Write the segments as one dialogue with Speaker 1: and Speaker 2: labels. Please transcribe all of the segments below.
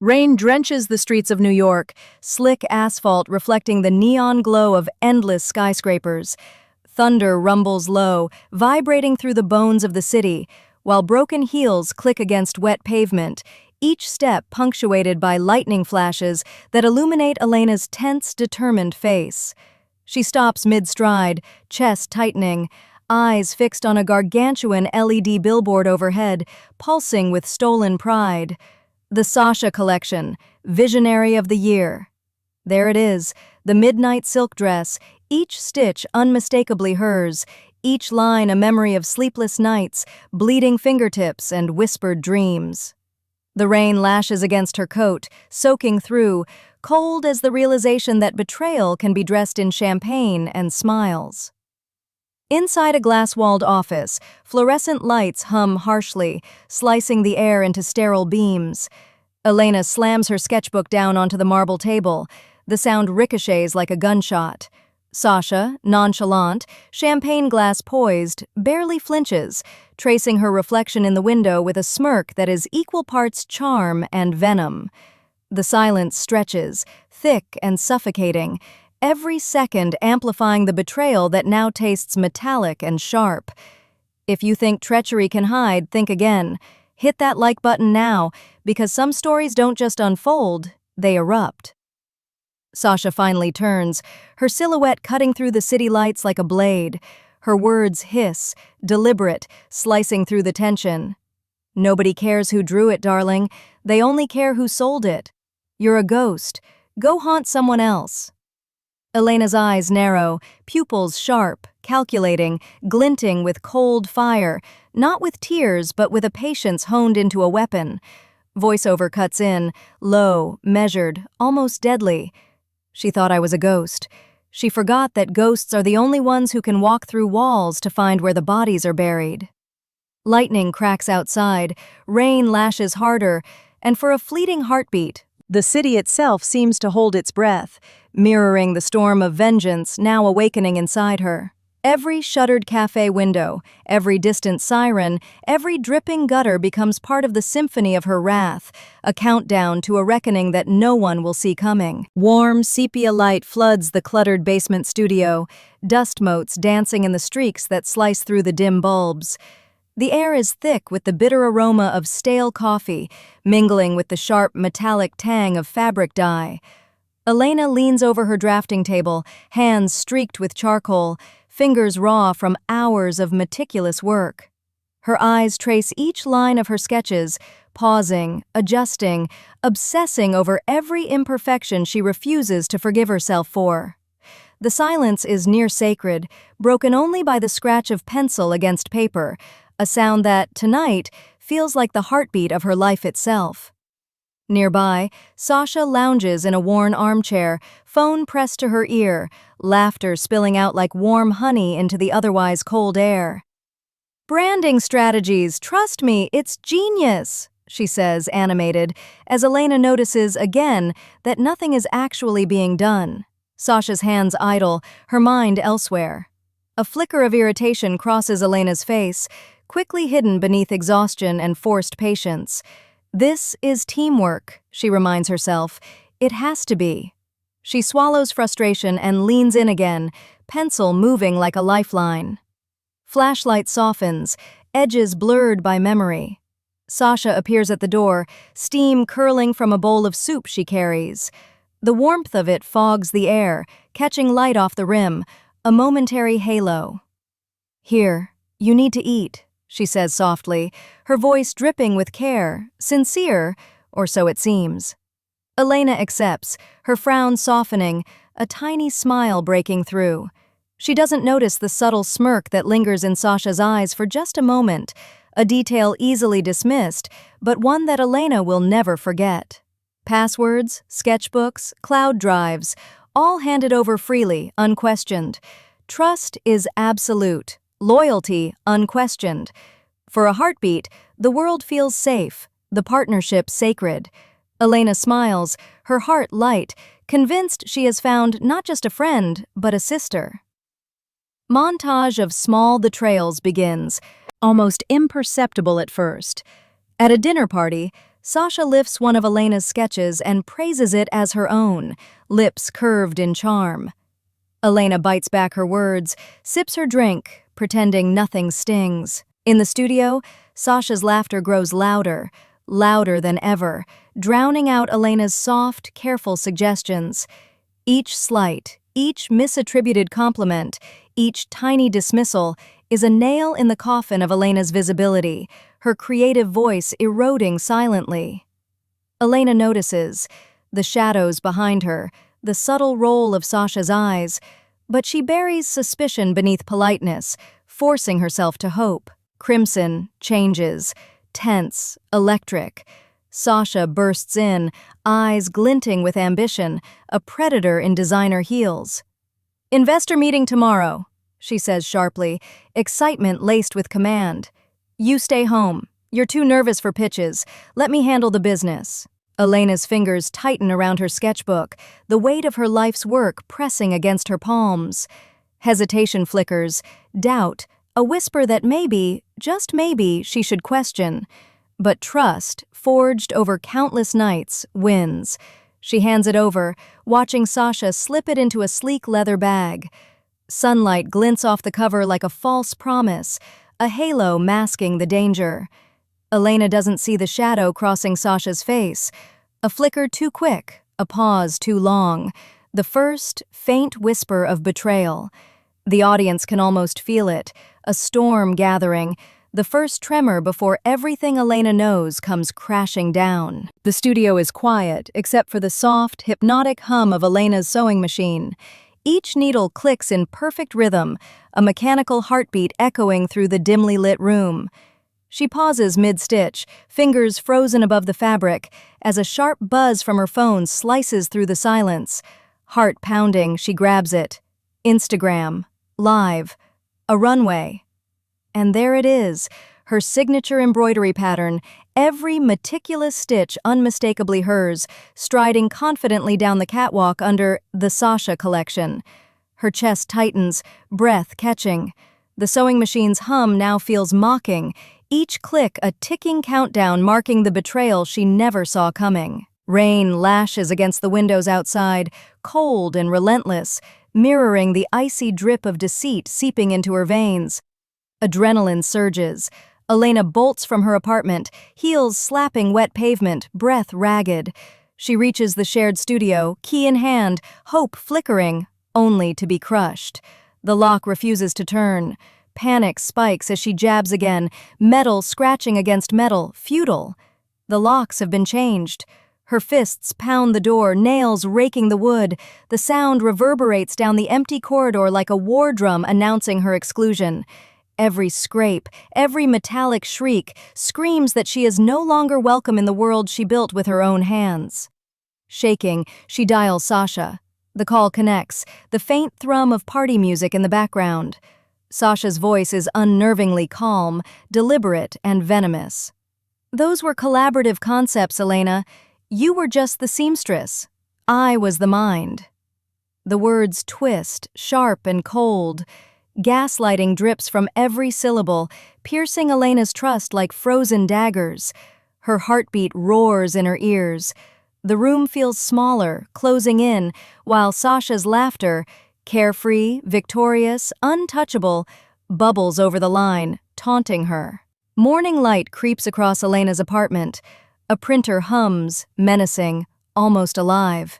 Speaker 1: Rain drenches the streets of New York, slick asphalt reflecting the neon glow of endless skyscrapers. Thunder rumbles low, vibrating through the bones of the city, while broken heels click against wet pavement, each step punctuated by lightning flashes that illuminate Elena's tense, determined face. She stops mid-stride, chest tightening, eyes fixed on a gargantuan LED billboard overhead, pulsing with stolen pride. The Sasha collection, Visionary of the Year. There it is, the midnight silk dress, each stitch unmistakably hers, each line a memory of sleepless nights, bleeding fingertips, and whispered dreams. The rain lashes against her coat, soaking through, cold as the realization that betrayal can be dressed in champagne and smiles. Inside a glass-walled office, fluorescent lights hum harshly, slicing the air into sterile beams. Elena slams her sketchbook down onto the marble table. The sound ricochets like a gunshot. Sasha, nonchalant, champagne glass poised, barely flinches, tracing her reflection in the window with a smirk that is equal parts charm and venom. The silence stretches, thick and suffocating, every second amplifying the betrayal that now tastes metallic and sharp. If you think treachery can hide, think again. Hit that like button now, because some stories don't just unfold, they erupt. Sasha finally turns, her silhouette cutting through the city lights like a blade. Her words hiss, deliberate, slicing through the tension. Nobody cares who drew it, darling. They only care who sold it. You're a ghost. Go haunt someone else. Elena's eyes narrow, pupils sharp, calculating, glinting with cold fire, not with tears but with a patience honed into a weapon. Voiceover cuts in, low, measured, almost deadly. She thought I was a ghost. She forgot that ghosts are the only ones who can walk through walls to find where the bodies are buried. Lightning cracks outside, rain lashes harder, and for a fleeting heartbeat, the city itself seems to hold its breath, mirroring the storm of vengeance now awakening inside her. Every shuttered cafe window, every distant siren, every dripping gutter becomes part of the symphony of her wrath, a countdown to a reckoning that no one will see coming. Warm, sepia light floods the cluttered basement studio, dust motes dancing in the streaks that slice through the dim bulbs. The air is thick with the bitter aroma of stale coffee, mingling with the sharp, metallic tang of fabric dye. Elena leans over her drafting table, hands streaked with charcoal, fingers raw from hours of meticulous work. Her eyes trace each line of her sketches, pausing, adjusting, obsessing over every imperfection she refuses to forgive herself for. The silence is near sacred, broken only by the scratch of pencil against paper, a sound that, tonight, feels like the heartbeat of her life itself. Nearby, Sasha lounges in a worn armchair, phone pressed to her ear, laughter spilling out like warm honey into the otherwise cold air. "Branding strategies, trust me, it's genius," she says, animated, as Elena notices again that nothing is actually being done. Sasha's hands idle, her mind elsewhere. A flicker of irritation crosses Elena's face, quickly hidden beneath exhaustion and forced patience. This is teamwork, she reminds herself. It has to be. She swallows frustration and leans in again, pencil moving like a lifeline. Flashlight softens, edges blurred by memory. Sasha appears at the door, steam curling from a bowl of soup she carries. The warmth of it fogs the air, catching light off the rim, a momentary halo. "Here, you need to eat," she says softly, her voice dripping with care, sincere, or so it seems. Elena accepts, her frown softening, a tiny smile breaking through. She doesn't notice the subtle smirk that lingers in Sasha's eyes for just a moment, a detail easily dismissed, but one that Elena will never forget. Passwords, sketchbooks, cloud drives, all handed over freely, unquestioned. Trust is absolute. Loyalty unquestioned. For a heartbeat, the world feels safe, the partnership sacred. Elena smiles, her heart light, convinced she has found not just a friend, but a sister. Montage of small betrayals begins, almost imperceptible at first. At a dinner party, Sasha lifts one of Elena's sketches and praises it as her own, lips curved in charm. Elena bites back her words, sips her drink, pretending nothing stings. In the studio, Sasha's laughter grows louder, louder than ever, drowning out Elena's soft, careful suggestions. Each slight, each misattributed compliment, each tiny dismissal is a nail in the coffin of Elena's visibility, her creative voice eroding silently. Elena notices the shadows behind her, the subtle roll of Sasha's eyes, but she buries suspicion beneath politeness, forcing herself to hope. Crimson changes, tense, electric. Sasha bursts in, eyes glinting with ambition, a predator in designer heels. "Investor meeting tomorrow," she says sharply, excitement laced with command. "You stay home. You're too nervous for pitches. Let me handle the business." Elena's fingers tighten around her sketchbook, the weight of her life's work pressing against her palms. Hesitation flickers, doubt, a whisper that maybe, just maybe, she should question. But trust, forged over countless nights, wins. She hands it over, watching Sasha slip it into a sleek leather bag. Sunlight glints off the cover like a false promise, a halo masking the danger. Elena doesn't see the shadow crossing Sasha's face. A flicker too quick, a pause too long. The first, faint whisper of betrayal. The audience can almost feel it, a storm gathering, the first tremor before everything Elena knows comes crashing down. The studio is quiet, except for the soft, hypnotic hum of Elena's sewing machine. Each needle clicks in perfect rhythm, a mechanical heartbeat echoing through the dimly lit room. She pauses mid-stitch, fingers frozen above the fabric, as a sharp buzz from her phone slices through the silence. Heart pounding, she grabs it. Instagram. Live. A runway. And there it is, her signature embroidery pattern, every meticulous stitch unmistakably hers, striding confidently down the catwalk under the Sasha collection. Her chest tightens, breath catching. The sewing machine's hum now feels mocking, each click a ticking countdown marking the betrayal she never saw coming. Rain lashes against the windows outside, cold and relentless, mirroring the icy drip of deceit seeping into her veins. Adrenaline surges. Elena bolts from her apartment, heels slapping wet pavement, breath ragged. She reaches the shared studio, key in hand, hope flickering, only to be crushed. The lock refuses to turn. Panic spikes as she jabs again, metal scratching against metal, futile. The locks have been changed. Her fists pound the door, nails raking the wood. The sound reverberates down the empty corridor like a war drum announcing her exclusion. Every scrape, every metallic shriek screams that she is no longer welcome in the world she built with her own hands. Shaking, she dials Sasha. The call connects, the faint thrum of party music in the background. Sasha's voice is unnervingly calm, deliberate, and venomous. "Those were collaborative concepts, Elena. You were just the seamstress. I was the mind." The words twist, sharp and cold. Gaslighting drips from every syllable, piercing Elena's trust like frozen daggers. Her heartbeat roars in her ears. The room feels smaller, closing in, while Sasha's laughter, carefree, victorious, untouchable, bubbles over the line, taunting her. Morning light creeps across Elena's apartment. A printer hums, menacing, almost alive.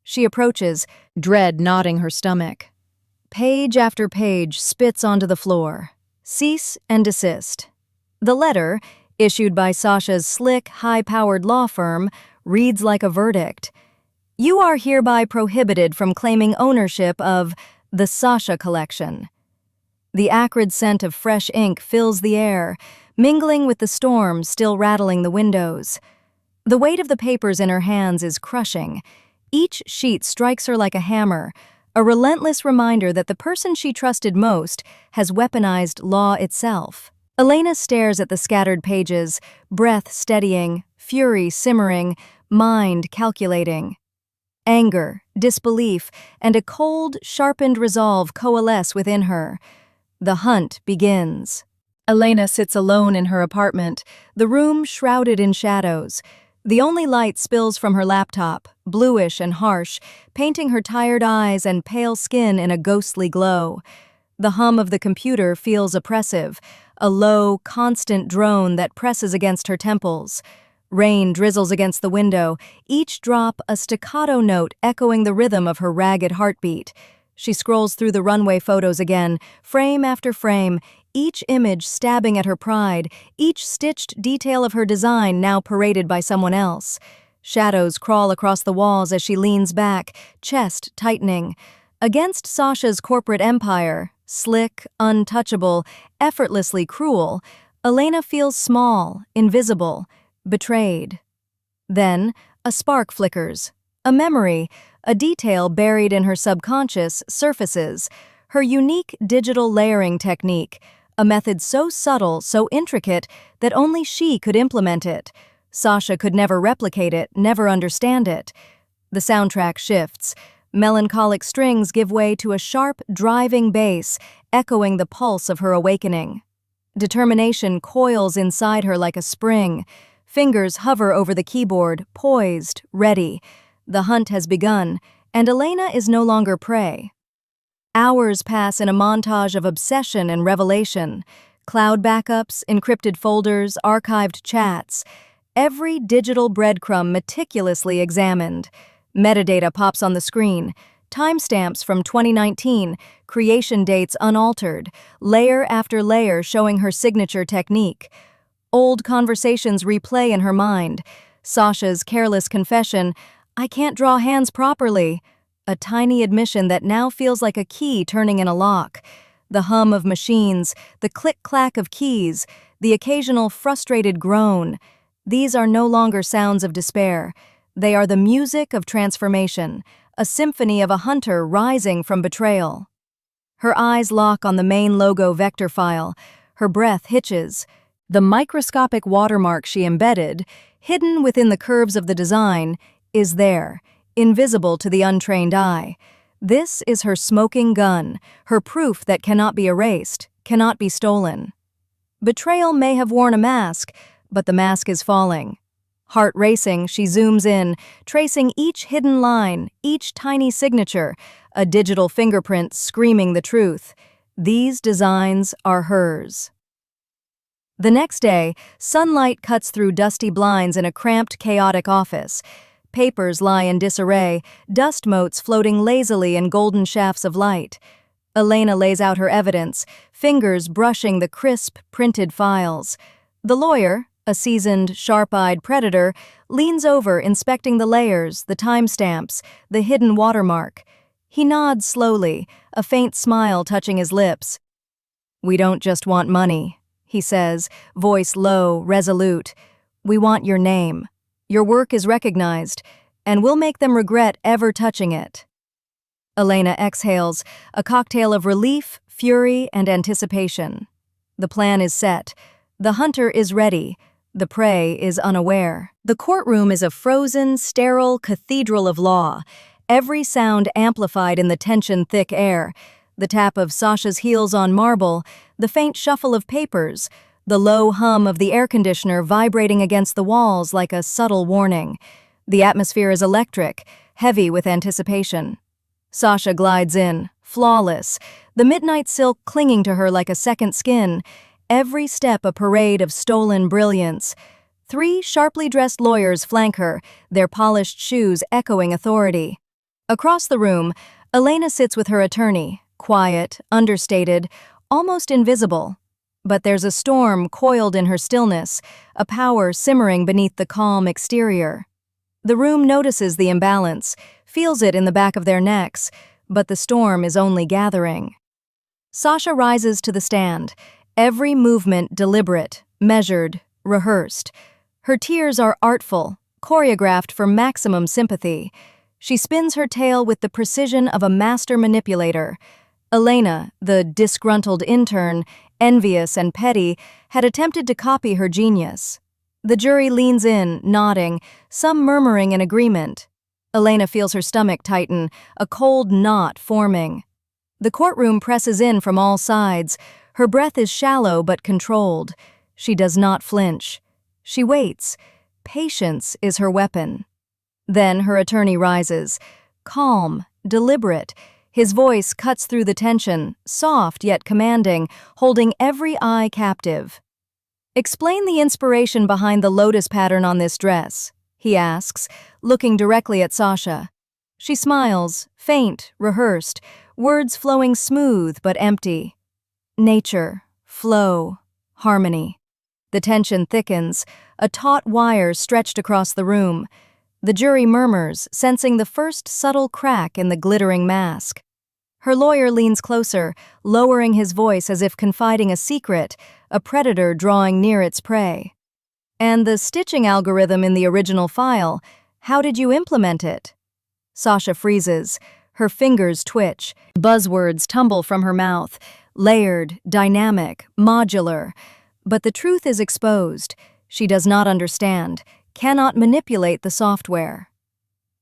Speaker 1: She approaches, dread knotting her stomach. Page after page spits onto the floor. Cease and desist. The letter, issued by Sasha's slick, high-powered law firm, reads like a verdict. You are hereby prohibited from claiming ownership of the Sasha collection. The acrid scent of fresh ink fills the air, mingling with the storm still rattling the windows. The weight of the papers in her hands is crushing. Each sheet strikes her like a hammer, a relentless reminder that the person she trusted most has weaponized law itself. Elena stares at the scattered pages, breath steadying, fury simmering, mind calculating. Anger, disbelief, and a cold, sharpened resolve coalesce within her. The hunt begins. Elena sits alone in her apartment, the room shrouded in shadows. The only light spills from her laptop, bluish and harsh, painting her tired eyes and pale skin in a ghostly glow. The hum of the computer feels oppressive, a low, constant drone that presses against her temples. Rain drizzles against the window, each drop a staccato note echoing the rhythm of her ragged heartbeat. She scrolls through the runway photos again, frame after frame, each image stabbing at her pride, each stitched detail of her design now paraded by someone else. Shadows crawl across the walls as she leans back, chest tightening. Against Sasha's corporate empire, slick, untouchable, effortlessly cruel, Elena feels small, invisible, betrayed. Then, a spark flickers. A memory, a detail buried in her subconscious, surfaces. Her unique digital layering technique, a method so subtle, so intricate, that only she could implement it. Sasha could never replicate it, never understand it. The soundtrack shifts. Melancholic strings give way to a sharp, driving bass, echoing the pulse of her awakening. Determination coils inside her like a spring. Fingers hover over the keyboard, poised, ready. The hunt has begun, and Elena is no longer prey. Hours pass in a montage of obsession and revelation. Cloud backups, encrypted folders, archived chats. Every digital breadcrumb meticulously examined. Metadata pops on the screen. Timestamps from 2019, creation dates unaltered, layer after layer showing her signature technique. Old conversations replay in her mind. Sasha's careless confession, "I can't draw hands properly." A tiny admission that now feels like a key turning in a lock. The hum of machines, the click-clack of keys, the occasional frustrated groan. These are no longer sounds of despair. They are the music of transformation, a symphony of a hunter rising from betrayal. Her eyes lock on the main logo vector file. Her breath hitches. The microscopic watermark she embedded, hidden within the curves of the design, is there, invisible to the untrained eye. This is her smoking gun, her proof that cannot be erased, cannot be stolen. Betrayal may have worn a mask, but the mask is falling. Heart racing, she zooms in, tracing each hidden line, each tiny signature, a digital fingerprint screaming the truth. These designs are hers. The next day, sunlight cuts through dusty blinds in a cramped, chaotic office. Papers lie in disarray, dust motes floating lazily in golden shafts of light. Elena lays out her evidence, fingers brushing the crisp, printed files. The lawyer, a seasoned, sharp-eyed predator, leans over inspecting the layers, the timestamps, the hidden watermark. He nods slowly, a faint smile touching his lips. "We don't just want money," he says, voice low, resolute. "We want your name. Your work is recognized, and we'll make them regret ever touching it." Elena exhales, a cocktail of relief, fury, and anticipation. The plan is set. The hunter is ready. The prey is unaware. The courtroom is a frozen, sterile cathedral of law, every sound amplified in the tension-thick air. The tap of Sasha's heels on marble, the faint shuffle of papers, the low hum of the air conditioner vibrating against the walls like a subtle warning. The atmosphere is electric, heavy with anticipation. Sasha glides in, flawless, the midnight silk clinging to her like a second skin, every step a parade of stolen brilliance. 3 sharply dressed lawyers flank her, their polished shoes echoing authority. Across the room, Elena sits with her attorney, quiet, understated, almost invisible. But there's a storm coiled in her stillness, a power simmering beneath the calm exterior. The room notices the imbalance, feels it in the back of their necks, but the storm is only gathering. Sasha rises to the stand, every movement deliberate, measured, rehearsed. Her tears are artful, choreographed for maximum sympathy. She spins her tale with the precision of a master manipulator. Elena, the disgruntled intern, envious and petty, had attempted to copy her genius. The jury leans in, nodding, some murmuring in agreement. Elena feels her stomach tighten, a cold knot forming. The courtroom presses in from all sides. Her breath is shallow but controlled. She does not flinch. She waits, patience is her weapon. Then her attorney rises, calm, deliberate. His voice cuts through the tension, soft yet commanding, holding every eye captive. "Explain the inspiration behind the lotus pattern on this dress," he asks, looking directly at Sasha. She smiles, faint, rehearsed, words flowing smooth but empty. Nature, flow, harmony. The tension thickens, a taut wire stretched across the room. The jury murmurs, sensing the first subtle crack in the glittering mask. Her lawyer leans closer, lowering his voice as if confiding a secret, a predator drawing near its prey. "And the stitching algorithm in the original file, how did you implement it?" Sasha freezes. Her fingers twitch. Buzzwords tumble from her mouth. Layered, dynamic, modular. But the truth is exposed. She does not understand, cannot manipulate the software.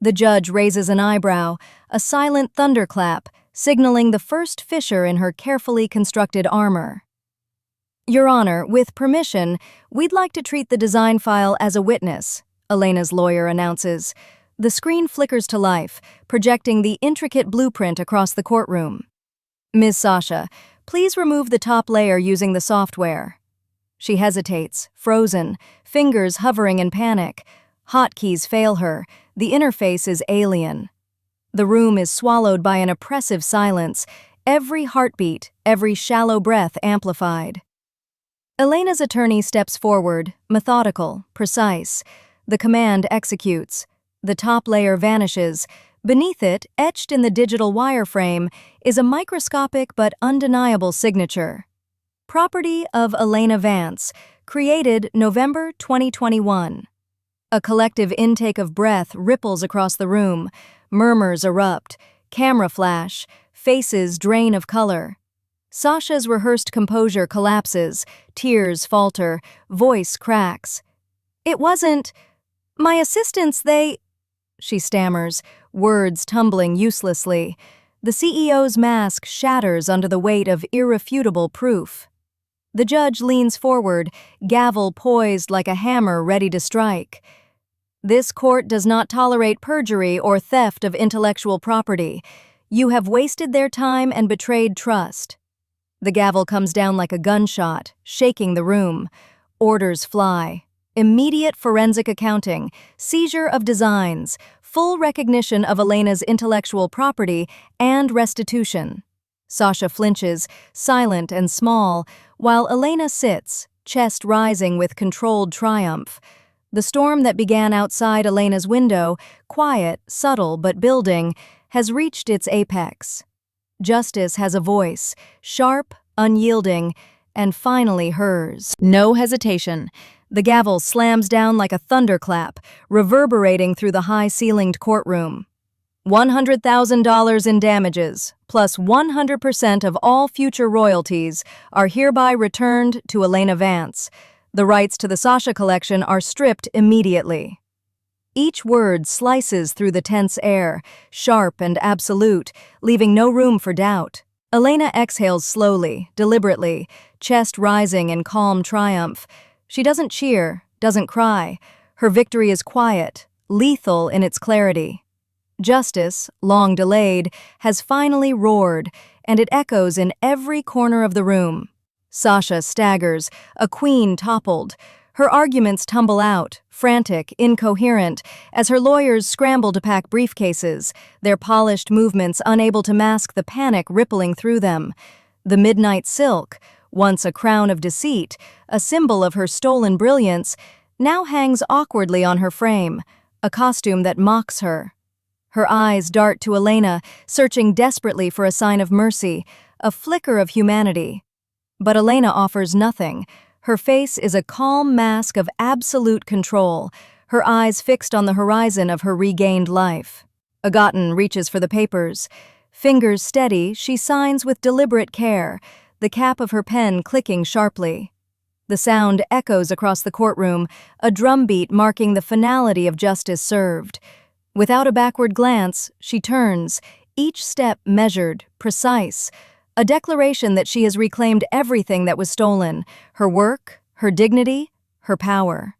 Speaker 1: The judge raises an eyebrow, a silent thunderclap, signaling the first fissure in her carefully constructed armor. "Your Honor, with permission, we'd like to treat the design file as a witness," Elena's lawyer announces. The screen flickers to life, projecting the intricate blueprint across the courtroom. "Ms. Sasha, please remove the top layer using the software." She hesitates, frozen, fingers hovering in panic. Hotkeys fail her. The interface is alien. The room is swallowed by an oppressive silence, every heartbeat, every shallow breath amplified. Elena's attorney steps forward, methodical, precise. The command executes. The top layer vanishes. Beneath it, etched in the digital wireframe, is a microscopic but undeniable signature. "Property of Elena Vance, created November 2021. A collective intake of breath ripples across the room. Murmurs erupt. Camera flash. Faces drain of color. Sasha's rehearsed composure collapses. Tears falter. Voice cracks. "It wasn't... my assistants, they..." She stammers, words tumbling uselessly. The CEO's mask shatters under the weight of irrefutable proof. The judge leans forward, gavel poised like a hammer ready to strike. "This court does not tolerate perjury or theft of intellectual property. You have wasted their time and betrayed trust." The gavel comes down like a gunshot, shaking the room. Orders fly. Immediate forensic accounting, seizure of designs, full recognition of Elena's intellectual property, and restitution. Sasha flinches, silent and small, while Elena sits, chest rising with controlled triumph. The storm that began outside Elena's window, quiet, subtle but building, has reached its apex. Justice has a voice, sharp, unyielding, and finally hers. No hesitation. The gavel slams down like a thunderclap, reverberating through the high-ceilinged courtroom. $100,000 in damages, plus 100% of all future royalties, are hereby returned to Elena Vance. The rights to the Sasha collection are stripped immediately. Each word slices through the tense air, sharp and absolute, leaving no room for doubt. Elena exhales slowly, deliberately, chest rising in calm triumph. She doesn't cheer, doesn't cry. Her victory is quiet, lethal in its clarity. Justice, long delayed, has finally roared, and it echoes in every corner of the room. Sasha staggers, a queen toppled. Her arguments tumble out, frantic, incoherent, as her lawyers scramble to pack briefcases, their polished movements unable to mask the panic rippling through them. The midnight silk, once a crown of deceit, a symbol of her stolen brilliance, now hangs awkwardly on her frame, a costume that mocks her. Her eyes dart to Elena, searching desperately for a sign of mercy, a flicker of humanity. But Elena offers nothing. Her face is a calm mask of absolute control, her eyes fixed on the horizon of her regained life. Agaton reaches for the papers. Fingers steady, she signs with deliberate care, the cap of her pen clicking sharply. The sound echoes across the courtroom, a drumbeat marking the finality of justice served. Without a backward glance, she turns, each step measured, precise, a declaration that she has reclaimed everything that was stolen, her work, her dignity, her power.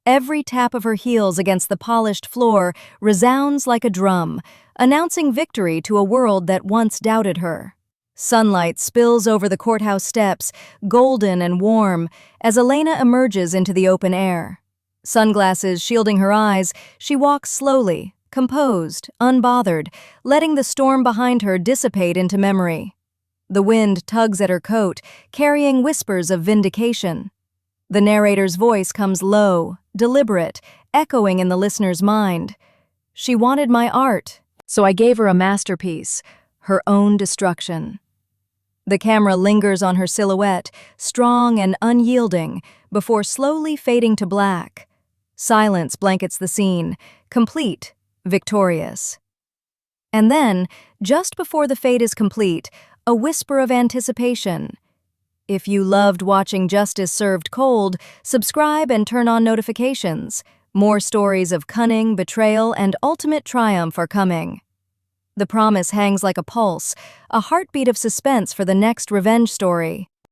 Speaker 1: Every tap of her heels against the polished floor resounds like a drum, announcing victory to a world that once doubted her. Sunlight spills over the courthouse steps, golden and warm, as Elena emerges into the open air. Sunglasses shielding her eyes, she walks slowly, composed, unbothered, letting the storm behind her dissipate into memory. The wind tugs at her coat, carrying whispers of vindication. The narrator's voice comes low, deliberate, echoing in the listener's mind. She wanted my art, so I gave her a masterpiece, her own destruction. The camera lingers on her silhouette, strong and unyielding, before slowly fading to black. Silence blankets the scene, complete, victorious. And then, just before the fade is complete, a whisper of anticipation. If you loved watching justice served cold, subscribe and turn on notifications. More stories of cunning, betrayal, and ultimate triumph are coming. The promise hangs like a pulse, a heartbeat of suspense for the next revenge story.